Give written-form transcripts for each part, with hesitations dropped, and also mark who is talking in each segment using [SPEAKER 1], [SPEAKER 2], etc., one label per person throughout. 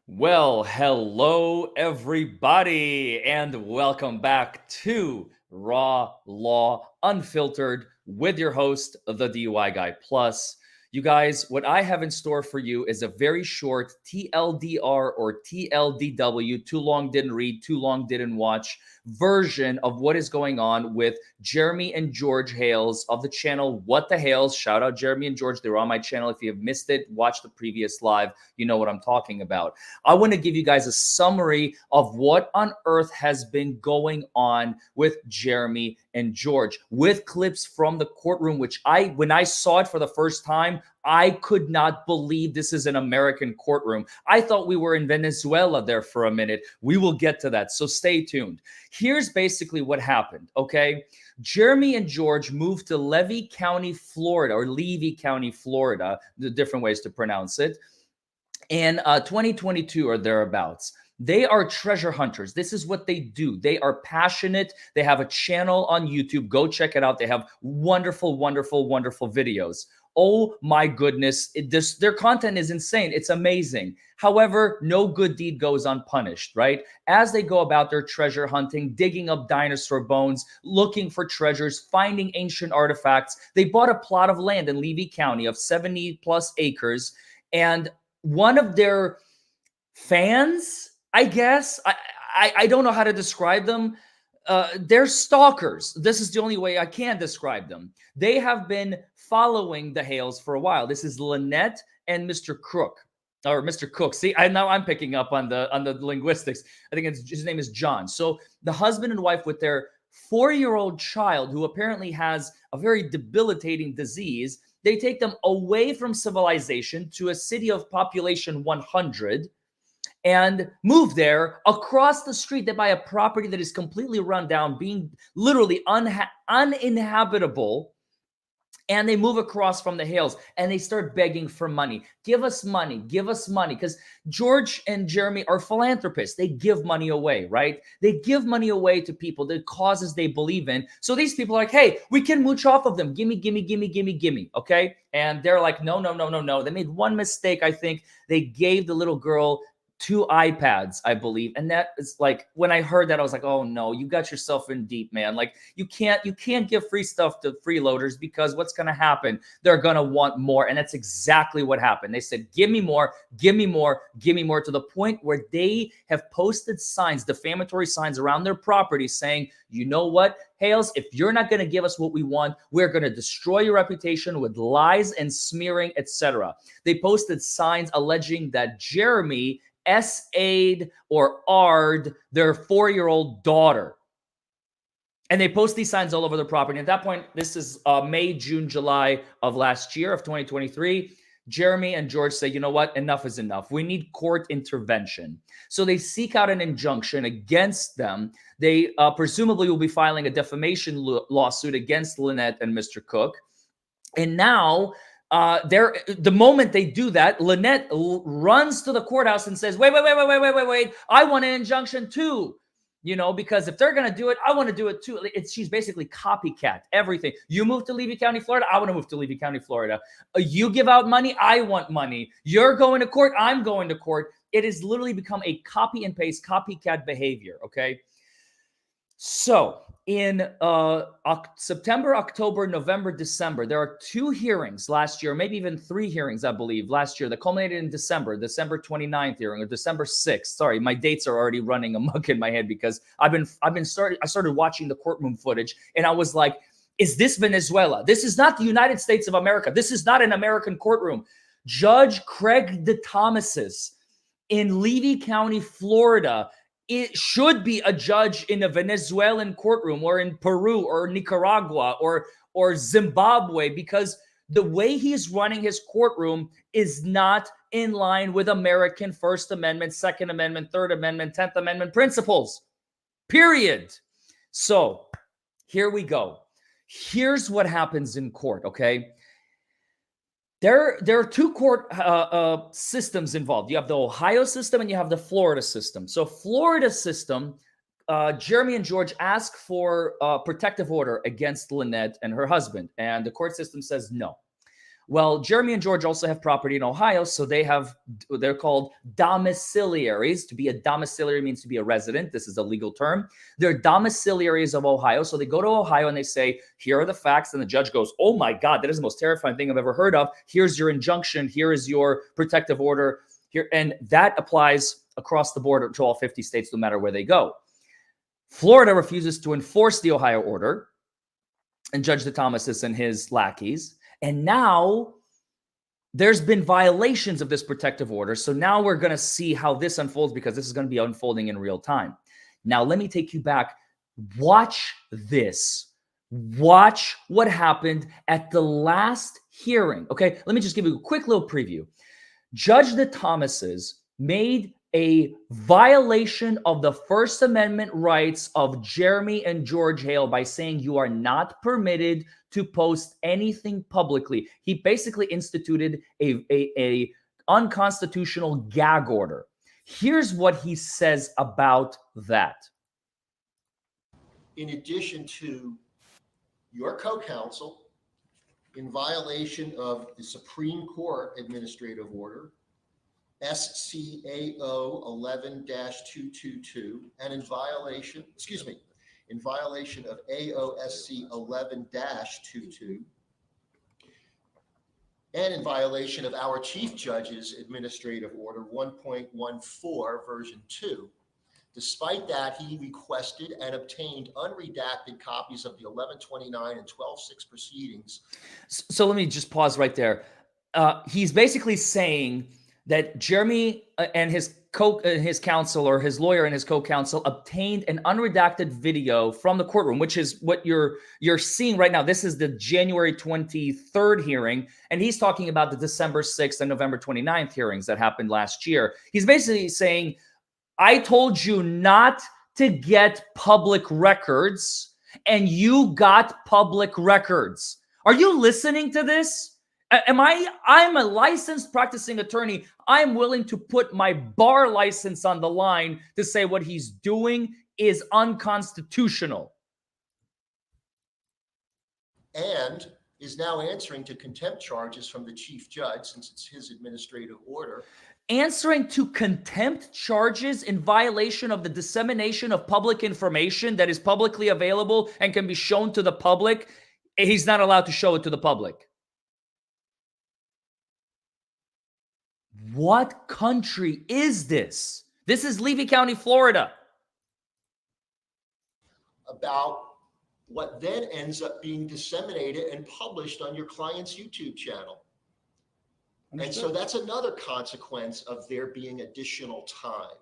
[SPEAKER 1] Well, hello, everybody, and welcome back to Raw Law Unfiltered with your host, the DUI Guy Plus. You guys, what I have in store for you is a very short TLDR or TLDW, too long didn't read, too long didn't watch version of what is going on with Jeremy and George Hales of the channel What the Hales. Shout out Jeremy and George. They're on my channel. If you have missed it, watch the previous live. You know what I'm talking about. I want to give you guys a summary of what on earth has been going on with Jeremy and George, with clips from the courtroom, which when I saw it for the first time, I could not believe this is an American courtroom. I thought we were in Venezuela there for a minute. We will get to that, so stay tuned. Here's basically what happened, okay? Jeremy and George moved to Levy County, Florida, or Levy County, Florida, the different ways to pronounce it, in 2022 or thereabouts. They are treasure hunters. This is what they do. They are passionate. They have a channel on YouTube. Go check it out. They have wonderful, wonderful, wonderful videos. Oh my goodness. Their content is insane. It's amazing. However, no good deed goes unpunished, right? As they go about their treasure hunting, digging up dinosaur bones, looking for treasures, finding ancient artifacts, they bought a plot of land in Levy County of 70 plus acres. And one of their fans, I guess, I don't know how to describe them. They're stalkers. This is the only way I can describe them. They have been following the Hales for a while. This is Lynette and Mr. Crook. Or Mr. Cook. See, now I'm picking up on the linguistics. I think his name is John. So the husband and wife with their 4-year-old child, who apparently has a very debilitating disease, they take them away from civilization to a city of population 100 and move there. Across the street, they buy a property that is completely run down, being literally uninhabitable. And they move across from the Hales and they start begging for money. Give us money. Give us money. Because George and Jeremy are philanthropists. They give money away, right? They give money away to people, the causes they believe in. So these people are like, hey, we can mooch off of them. Gimme, gimme, gimme, gimme, gimme. Okay. And they're like, no, no, no, no, no. They made one mistake. I think they gave the little girl 2 iPads, I believe. And that is like, when I heard that, I was like, oh no, you got yourself in deep, man. Like you can't give free stuff to freeloaders, because what's going to happen? They're going to want more. And that's exactly what happened. They said, give me more, give me more, give me more, to the point where they have posted signs, defamatory signs around their property saying, you know what, Hales, if you're not going to give us what we want, we're going to destroy your reputation with lies and smearing, etc. They posted signs alleging that Jeremy SA'd or R'd their 4-year-old daughter. And they post these signs all over the property. At that point, this is May, June, July of last year of 2023. Jeremy and George say, you know what? Enough is enough. We need court intervention. So they seek out an injunction against them. They presumably will be filing a defamation lawsuit against Lynette and Mr. Cook. And now, the moment they do that, Lynette runs to the courthouse and says, wait, I want an injunction too. You know, because if they're going to do it, I want to do it too. She's basically copycat everything. You move to Levy County, Florida, I want to move to Levy County, Florida. You give out money, I want money. You're going to court, I'm going to court. It has literally become a copy and paste, copycat behavior, okay? So in September, October, November, December, there are 2 hearings last year, maybe even 3 hearings, I believe, last year that culminated in December 29th hearing, or December 6th. Sorry, my dates are already running amok in my head, because I started watching the courtroom footage and I was like, is this Venezuela? This is not the United States of America. This is not an American courtroom. Judge Craig DeThomas's in Levy County, Florida, it should be a judge in a Venezuelan courtroom, or in Peru or Nicaragua or Zimbabwe, because the way he's running his courtroom is not in line with American First Amendment, Second Amendment, Third Amendment, 10th Amendment principles, period. So here we go. Here's what happens in court, okay? There are 2 court systems involved. You have the Ohio system and you have the Florida system. So Florida system, Jeremy and George ask for a protective order against Lynette and her husband, and the court system says no. Well, Jeremy and George also have property in Ohio, so they're called domiciliaries. To be a domiciliary means to be a resident. This is a legal term. They're domiciliaries of Ohio. So they go to Ohio and they say, here are the facts. And the judge goes, oh my God, that is the most terrifying thing I've ever heard of. Here's your injunction. Here is your protective order. Here, and that applies across the board to all 50 states, no matter where they go. Florida refuses to enforce the Ohio order, and Judge DeThomasis and his lackeys. And now there's been violations of this protective order. So now we're going to see how this unfolds, because this is going to be unfolding in real time. Now, let me take you back. Watch this. Watch what happened at the last hearing. Okay, let me just give you a quick little preview. Judge DeThomasis made a violation of the First Amendment rights of Jeremy and George Hale by saying you are not permitted to post anything publicly. He basically instituted a unconstitutional gag order. Here's what he says about that.
[SPEAKER 2] In addition to your co-counsel, in violation of the Supreme Court Administrative Order, SCAO 11-222, and in violation of AOSC 11-22, and in violation of our Chief Judge's Administrative Order 1.14, version 2. Despite that, he requested and obtained unredacted copies of the 1129 and 12-6 proceedings.
[SPEAKER 1] So let me just pause right there. He's basically saying that Jeremy and his counsel, or his lawyer and his co-counsel, obtained an unredacted video from the courtroom, which is what you're seeing right now. This is the January 23rd hearing, and he's talking about the December 6th and November 29th hearings that happened last year. He's basically saying, I told you not to get public records, and you got public records. Are you listening to this? I'm a licensed practicing attorney. I'm willing to put my bar license on the line to say what he's doing is unconstitutional.
[SPEAKER 2] And is now answering to contempt charges from the chief judge, since it's his administrative order.
[SPEAKER 1] Answering to contempt charges in violation of the dissemination of public information that is publicly available and can be shown to the public. He's not allowed to show it to the public. What country is this? This is Levy County, Florida.
[SPEAKER 2] About what then ends up being disseminated and published on your client's YouTube channel. And so that's another consequence of there being additional time.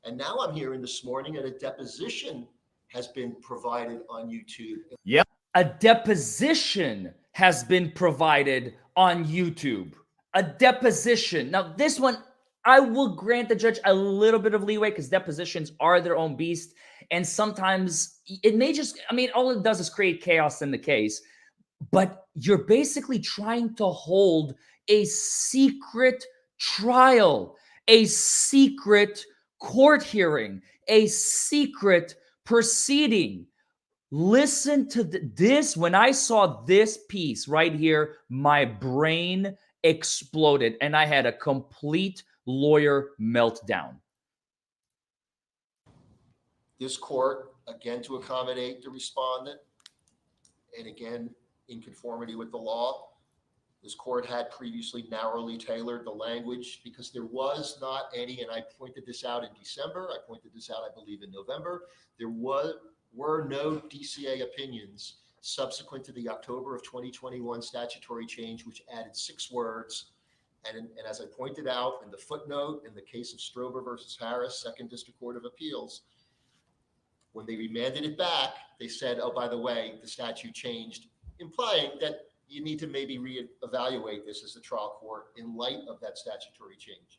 [SPEAKER 2] And now I'm hearing this morning that a deposition has been provided on YouTube.
[SPEAKER 1] Yep. A deposition has been provided on YouTube. A deposition. Now, this one, I will grant the judge a little bit of leeway, because depositions are their own beast. And sometimes it may just, all it does is create chaos in the case. But you're basically trying to hold a secret trial, a secret court hearing, a secret proceeding. Listen to this. When I saw this piece right here, my brain exploded and I had a complete lawyer meltdown.
[SPEAKER 2] This court, again, to accommodate the respondent, and again, in conformity with the law, this court had previously narrowly tailored the language, because there was not any, and I pointed this out in December, I pointed this out, I believe, in November, there were no DCA opinions subsequent to the October of 2021 statutory change, which added 6 words. And as I pointed out in the footnote in the case of Strober versus Harris, 2nd District Court of Appeals, when they remanded it back, they said, oh, by the way, the statute changed, implying that you need to maybe reevaluate this as the trial court in light of that statutory change.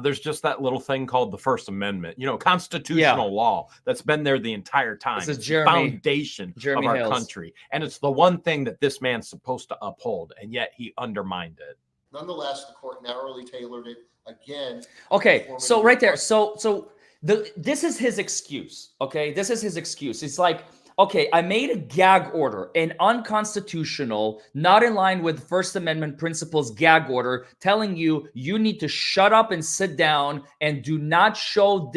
[SPEAKER 3] There's just that little thing called the First Amendment, constitutional law that's been there the entire time.
[SPEAKER 1] This is
[SPEAKER 3] it's the foundation
[SPEAKER 1] Jeremy
[SPEAKER 3] of our
[SPEAKER 1] Hales.
[SPEAKER 3] country. And it's the one thing that this man's supposed to uphold, and yet he undermined it.
[SPEAKER 2] Nonetheless, the court narrowly tailored it again.
[SPEAKER 1] Okay, so right there. So this is his excuse, okay? This is his excuse. It's like, okay, I made a gag order, an unconstitutional, not in line with First Amendment principles gag order, telling you you need to shut up and sit down and do not show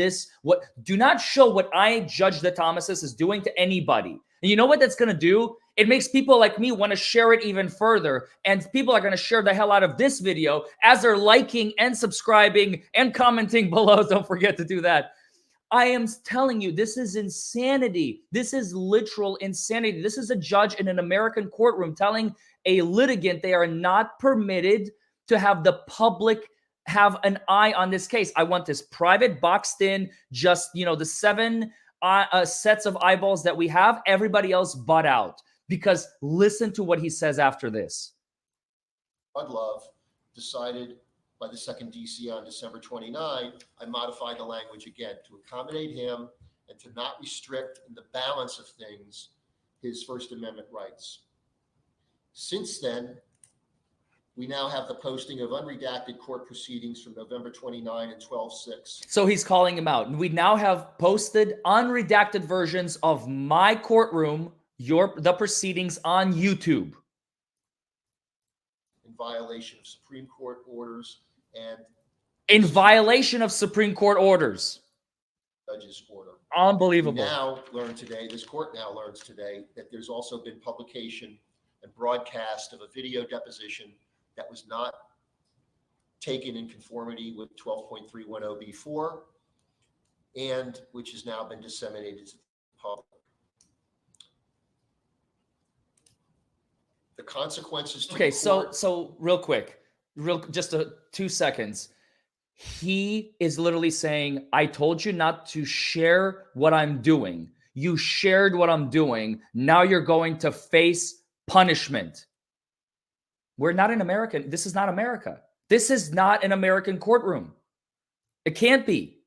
[SPEAKER 1] what I, Judge the Thomases, is doing to anybody. And you know what that's going to do? It makes people like me want to share it even further. And people are going to share the hell out of this video as they're liking and subscribing and commenting below. Don't forget to do that. I am telling you, this is insanity. This is literal insanity. This is a judge in an American courtroom telling a litigant they are not permitted to have the public have an eye on this case. I want this private, boxed in, just, the 7 sets of eyeballs that we have, everybody else butt out. Because listen to what he says after this.
[SPEAKER 2] Love decided by the second DC on December 29, I modified the language again to accommodate him and to not restrict in the balance of things his First Amendment rights. Since then, we now have the posting of unredacted court proceedings from November 29 and 12/6.
[SPEAKER 1] So he's calling him out. We now have posted unredacted versions of my courtroom, the proceedings on YouTube.
[SPEAKER 2] In violation of Supreme Court orders and
[SPEAKER 1] in violation of Supreme Court orders.
[SPEAKER 2] Judge's order.
[SPEAKER 1] Unbelievable.
[SPEAKER 2] This court now learns today that there's also been publication and broadcast of a video deposition that was not taken in conformity with 12.310B4 and which has now been disseminated to the public. The consequences to
[SPEAKER 1] okay,
[SPEAKER 2] the court,
[SPEAKER 1] so real quick, just 2 seconds. He is literally saying, I told you not to share what I'm doing. You shared what I'm doing. Now you're going to face punishment. We're not in America. This is not America. This is not an American courtroom. It can't be.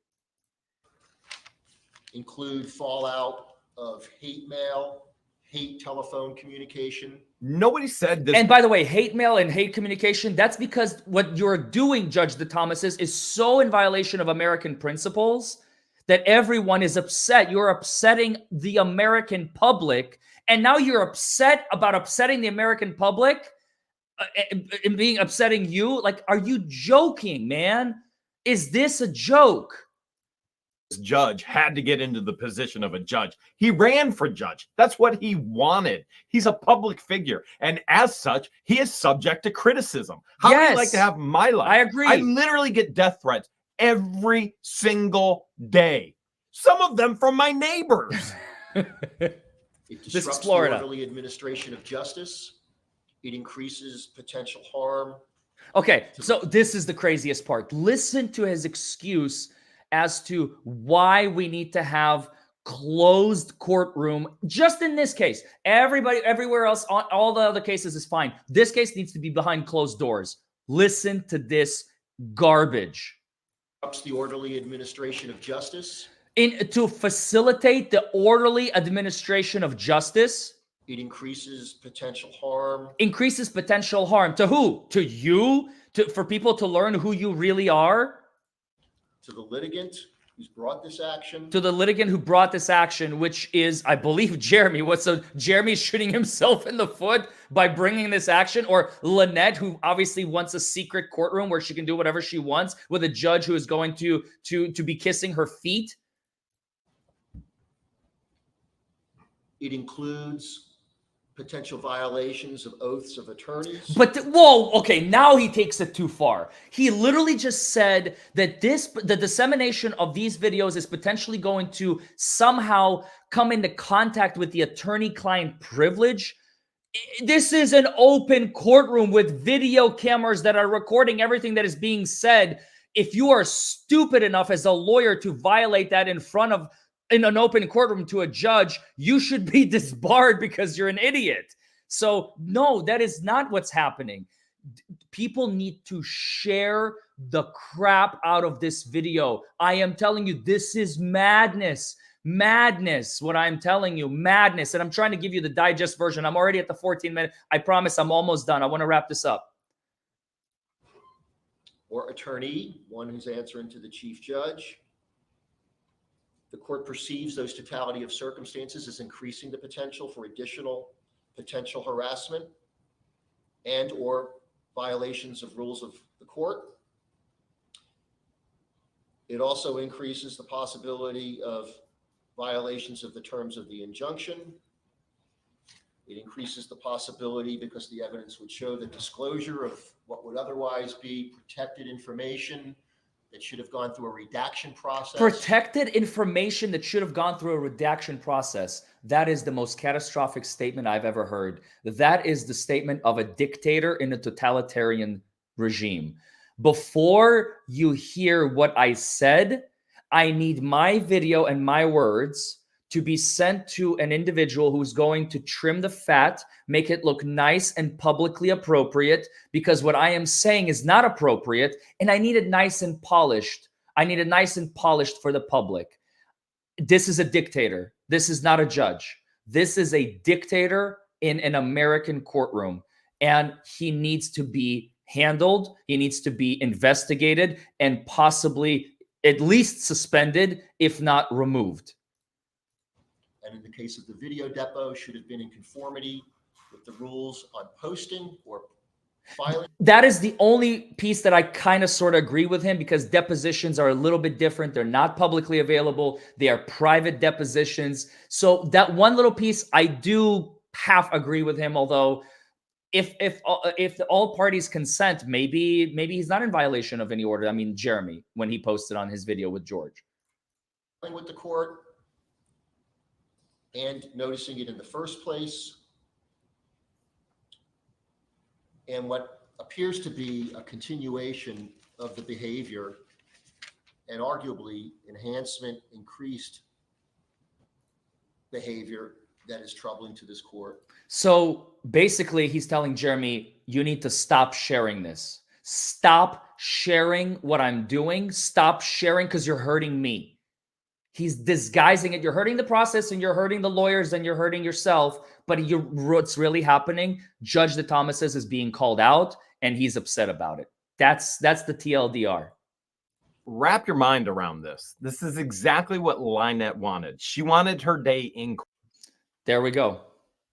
[SPEAKER 2] include fallout of hate mail, hate telephone communication.
[SPEAKER 3] Nobody said this.
[SPEAKER 1] And by the way, hate mail and hate communication, that's because what you're doing, Judge the Thomases, is so in violation of American principles that everyone is upset. You're upsetting the American public. And now you're upset about upsetting the American public and being upsetting you. Like, are you joking, man? Is this a joke?
[SPEAKER 3] This judge had to get into the position of a judge. He ran for judge. That's what he wanted. He's a public figure. And as such, he is subject to criticism. How would you like to have my life?
[SPEAKER 1] I agree.
[SPEAKER 3] I literally get death threats every single day. Some of them from my neighbors.
[SPEAKER 2] It
[SPEAKER 1] This is
[SPEAKER 2] disrupts the
[SPEAKER 1] Florida.
[SPEAKER 2] orderly administration of justice. It increases potential harm.
[SPEAKER 1] Okay, so this is the craziest part. Listen to his excuse as to why we need to have closed courtroom. Just in this case, everywhere else, all the other cases is fine. This case needs to be behind closed doors. Listen to this garbage.
[SPEAKER 2] Disrupts the orderly administration of justice.
[SPEAKER 1] To facilitate the orderly administration of justice.
[SPEAKER 2] It increases potential harm.
[SPEAKER 1] Increases potential harm. To who? To you? For people to learn who you really are?
[SPEAKER 2] To the litigant who's brought this action.
[SPEAKER 1] To the litigant who brought this action, which is, I believe, Jeremy. So Jeremy's shooting himself in the foot by bringing this action? Or Lynette, who obviously wants a secret courtroom where she can do whatever she wants with a judge who is going to be kissing her feet?
[SPEAKER 2] It includes potential violations of oaths of attorneys.
[SPEAKER 1] But whoa, okay, now he takes it too far. He literally just said that the dissemination of these videos is potentially going to somehow come into contact with the attorney-client privilege. This is an open courtroom with video cameras that are recording everything that is being said. If you are stupid enough as a lawyer to violate that in an open courtroom to a judge, you should be disbarred because you're an idiot. So no, that is not what's happening. People need to share the crap out of this video. I am telling you, this is madness. Madness, what I'm telling you, madness. And I'm trying to give you the digest version. I'm already at the 14-minute. I promise I'm almost done. I want to wrap this up. Or
[SPEAKER 2] attorney, one who's answering to the chief judge. The court perceives those totality of circumstances as increasing the potential for additional potential harassment and or violations of rules of the court. It also increases the possibility of violations of the terms of the injunction. It increases the possibility, because the evidence would show the disclosure of what would otherwise be protected information that should have gone through a redaction process.
[SPEAKER 1] Protected information that should have gone through a redaction process. That is the most catastrophic statement I've ever heard. That is the statement of a dictator in a totalitarian regime. Before you hear what I said, I need my video and my words to be sent to an individual who's going to trim the fat, make it look nice and publicly appropriate, because what I am saying is not appropriate, and I need it nice and polished. I need it nice and polished for the public. This is a dictator. This is not a judge. This is a dictator in an American courtroom, and he needs to be handled. He needs to be investigated and possibly at least suspended, if not removed.
[SPEAKER 2] And in the case of the video depo, should have been in conformity with the rules on posting or filing.
[SPEAKER 1] That is the only piece that I kind of sort of agree with him, because depositions are a little bit different. They're not publicly available. They are private depositions. So that one little piece, I do half agree with him. Although if all parties consent, maybe he's not in violation of any order. I mean, Jeremy, when he posted on his video with George.
[SPEAKER 2] With the court and noticing it in the first place. And what appears to be a continuation of the behavior and arguably increased behavior that is troubling to this court.
[SPEAKER 1] So basically he's telling Jeremy, you need to stop sharing this. Stop sharing what I'm doing. Stop sharing because you're hurting me. He's disguising it. You're hurting the process and you're hurting the lawyers and you're hurting yourself. But what's really happening, Judge DeThomas is being called out and he's upset about it. That's the TLDR.
[SPEAKER 3] Wrap your mind around this. This is exactly what Lynette wanted. She wanted her day in court.
[SPEAKER 1] There we go.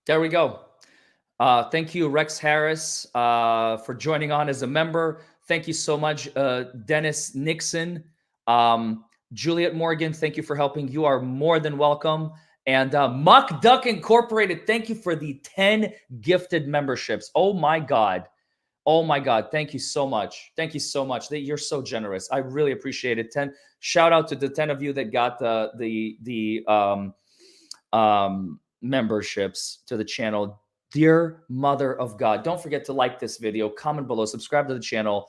[SPEAKER 1] There we go. Thank you, Rex Harris, for joining on as a member. Thank you so much, Dennis Nixon. Juliet Morgan, thank you for helping. You are more than welcome. And Muck Duck Incorporated, thank you for the 10 gifted memberships. Oh my God. Oh my God. Thank you so much. Thank you so much. You're so generous. I really appreciate it. Shout out to the 10 of you that got the memberships to the channel. Dear Mother of God, don't forget to like this video, comment below, subscribe to the channel.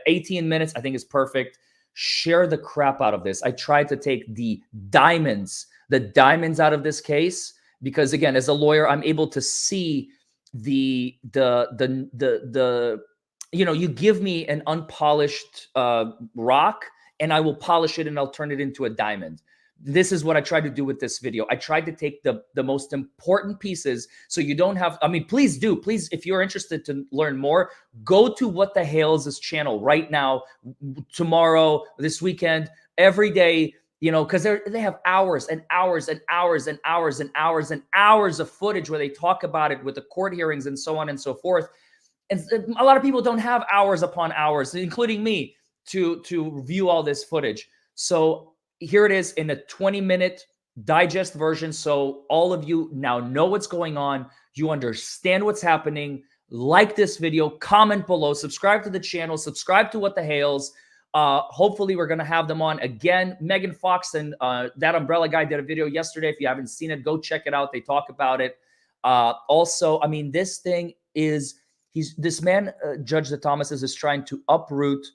[SPEAKER 1] 18 minutes, I think is perfect. Share the crap out of this. I tried to take the diamonds out of this case because, again, as a lawyer, I'm able to see the you give me an unpolished rock and I will polish it and I'll turn it into a diamond. This is what I tried to do with this video. I tried to take the most important pieces so you don't have, I mean, please, if you're interested to learn more, go to What the Hales' channel right now, tomorrow, this weekend, every day, because they have hours and hours and hours and hours and hours and hours of footage where they talk about it with the court hearings and so on and so forth. And a lot of people don't have hours upon hours, including me, to view all this footage. So here it is in a 20-minute digest version. So all of you now know what's going on. You understand what's happening. Like this video, comment below, subscribe to the channel, subscribe to What the Hales. Hopefully we're going to have them on again. Megan Fox and That Umbrella Guy did a video yesterday. If you haven't seen it, go check it out. They talk about it. Also, I mean, this thing is, this man, Judge DeThomas, is trying to uproot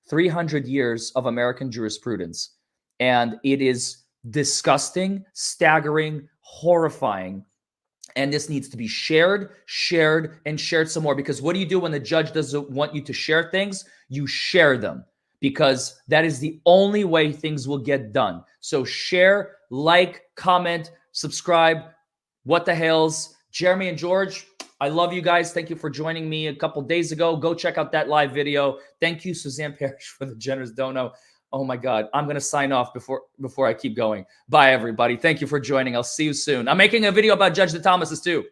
[SPEAKER 1] 300 years of American jurisprudence. And it is disgusting, staggering, horrifying. And this needs to be shared, and shared some more. Because what do you do when the judge doesn't want you to share things? You share them. Because that is the only way things will get done. So share, like, comment, subscribe. What the Hales? Jeremy and George, I love you guys. Thank you for joining me a couple days ago. Go check out that live video. Thank you, Suzanne Parrish, for the generous dono. Oh my God. I'm going to sign off before I keep going. Bye, everybody. Thank you for joining. I'll see you soon. I'm making a video about Judge DeThomas's too.